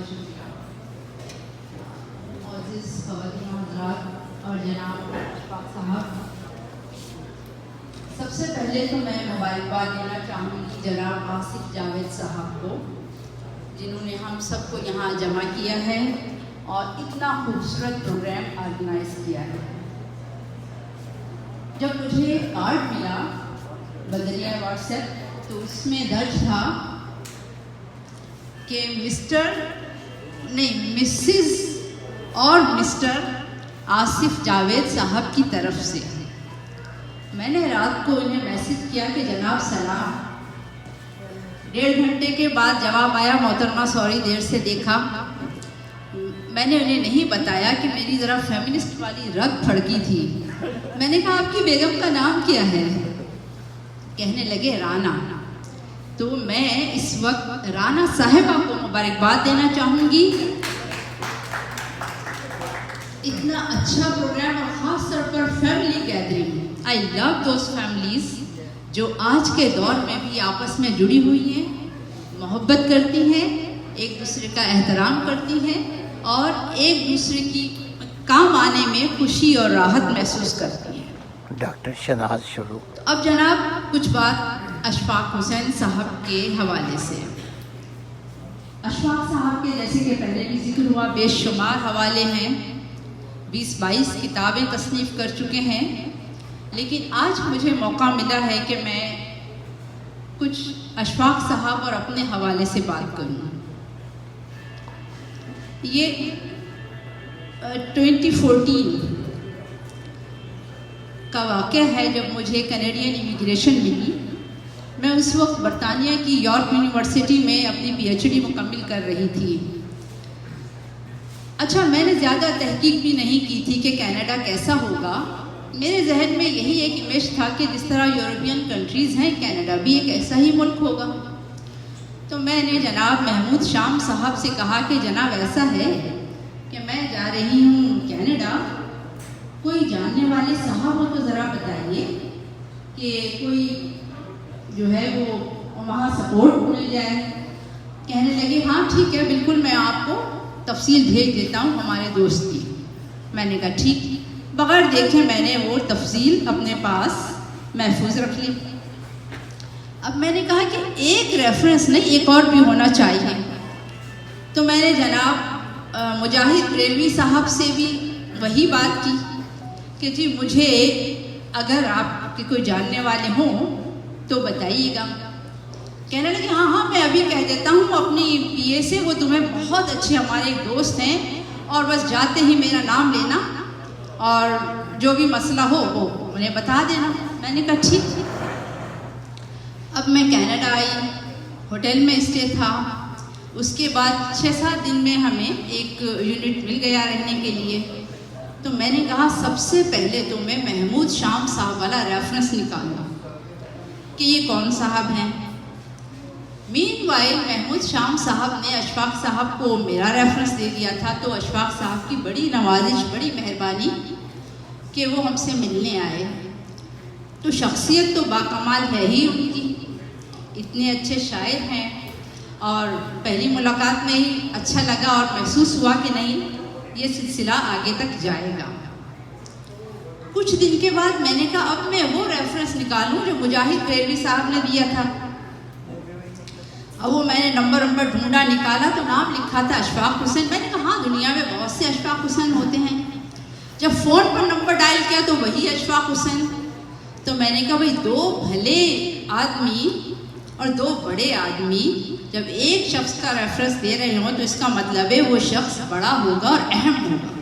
بہت شکریہ. معزز خواتین حضرات اور جناب اشفاق صاحب، سب سے پہلے تو میں مبارکباد دینا چاہوں گی جناب آصف جاوید صاحب کو، جنہوں نے ہم سب کو یہاں جمع کیا ہے اور اتنا خوبصورت پروگرام آرگنائز کیا ہے. جب مجھے کارڈ ملا بدریہ واٹس ایپ تو اس میں درج تھا کہ مسز اور مسٹر آصف جاوید صاحب کی طرف سے. میں نے رات کو انہیں میسج کیا کہ جناب سلام. 1.5 گھنٹے کے بعد جواب آیا محترمہ سوری دیر سے دیکھا. میں نے انہیں نہیں بتایا کہ میری ذرا فیمنسٹ والی رگ پھڑکی تھی. میں نے کہا آپ کی بیگم کا نام کیا ہے؟ کہنے لگے رانا. تو میں اس وقت رانا صاحبہ کو مبارکباد دینا چاہوں گی. اتنا اچھا پروگرام اور خاص طور پر family gathering. I love those families جو آج کے دور میں بھی آپس میں جڑی ہوئی ہیں، محبت کرتی ہیں، ایک دوسرے کا احترام کرتی ہیں اور ایک دوسرے کی کام آنے میں خوشی اور راحت محسوس کرتی ہیں. ڈاکٹر شناز شروع. اب جناب کچھ بات اشفاق حسین صاحب کے حوالے سے. اشفاق صاحب کے جیسے کہ پہلے بھی ذکر ہوا بے شمار حوالے ہیں، 20-22 کتابیں تصنیف کر چکے ہیں. لیکن آج مجھے موقع ملا ہے کہ میں کچھ اشفاق صاحب اور اپنے حوالے سے بات کروں. یہ 2014 کا واقعہ ہے جب مجھے کینیڈین امیگریشن ملی. میں اس وقت برطانیہ کی یارک یونیورسٹی میں اپنی PhD مکمل کر رہی تھی. اچھا، میں نے زیادہ تحقیق بھی نہیں کی تھی کہ کینیڈا کیسا ہوگا. میرے ذہن میں یہی ایک امیج تھا کہ جس طرح یورپین کنٹریز ہیں کینیڈا بھی ایک ایسا ہی ملک ہوگا. تو میں نے جناب محمود شام صاحب سے کہا کہ جناب ایسا ہے کہ میں جا رہی ہوں کینیڈا، کوئی جاننے والے صاحب ہو تو ذرا بتائیے کہ کوئی جو ہے وہ وہاں سپورٹ مل جائے. کہنے لگے ہاں ٹھیک ہے، بالکل میں آپ کو تفصیل بھیج دیتا ہوں ہمارے دوست کی. میں نے کہا ٹھیک. بغیر دیکھے میں نے وہ تفصیل اپنے پاس محفوظ رکھ لی. اب میں نے کہا کہ ایک ریفرنس نہیں، ایک اور بھی ہونا چاہیے. تو میں نے جناب مجاہد بریلوی صاحب سے بھی وہی بات کی کہ جی مجھے اگر آپ کے کوئی جاننے والے ہوں تو بتائیے گا. کہنے لگے ہاں میں ابھی کہہ دیتا ہوں اپنی PA سے، وہ تمہیں بہت اچھے ہمارے ایک دوست ہیں اور بس جاتے ہی میرا نام لینا اور جو بھی مسئلہ ہو وہ انہیں بتا دینا. میں نے کہا ٹھیک. اب میں کینیڈا آئی، ہوٹل میں اسٹے تھا. اس کے بعد 6-7 دن میں ہمیں ایک یونٹ مل گیا رہنے کے لیے. تو میں نے کہا سب سے پہلے تو میں محمود شام صاحب والا ریفرنس نکالوں کہ یہ کون صاحب ہیں. مین وائل محمود شام صاحب نے اشفاق صاحب کو میرا ریفرنس دے دیا تھا. تو اشفاق صاحب کی بڑی نوازش، بڑی مہربانی کہ وہ ہم سے ملنے آئے. تو شخصیت تو باکمال ہے ہی ان کی، اتنے اچھے شاعر ہیں اور پہلی ملاقات میں ہی اچھا لگا اور محسوس ہوا کہ نہیں یہ سلسلہ آگے تک جائے گا. کچھ دن کے بعد میں نے کہا اب میں وہ ریفرنس نکالوں جو مجاہد بریلوی صاحب نے دیا تھا. اب وہ میں نے نمبر ڈھونڈا، نکالا تو نام لکھا تھا اشفاق حسین. میں نے کہا ہاں دنیا میں بہت سے اشفاق حسین ہوتے ہیں. جب فون پر نمبر ڈائل کیا تو وہی اشفاق حسین. تو میں نے کہا بھائی 2 بھلے آدمی اور 2 بڑے آدمی جب ایک شخص کا ریفرنس دے رہے ہوں تو اس کا مطلب ہے وہ شخص بڑا ہوگا اور اہم ہوگا.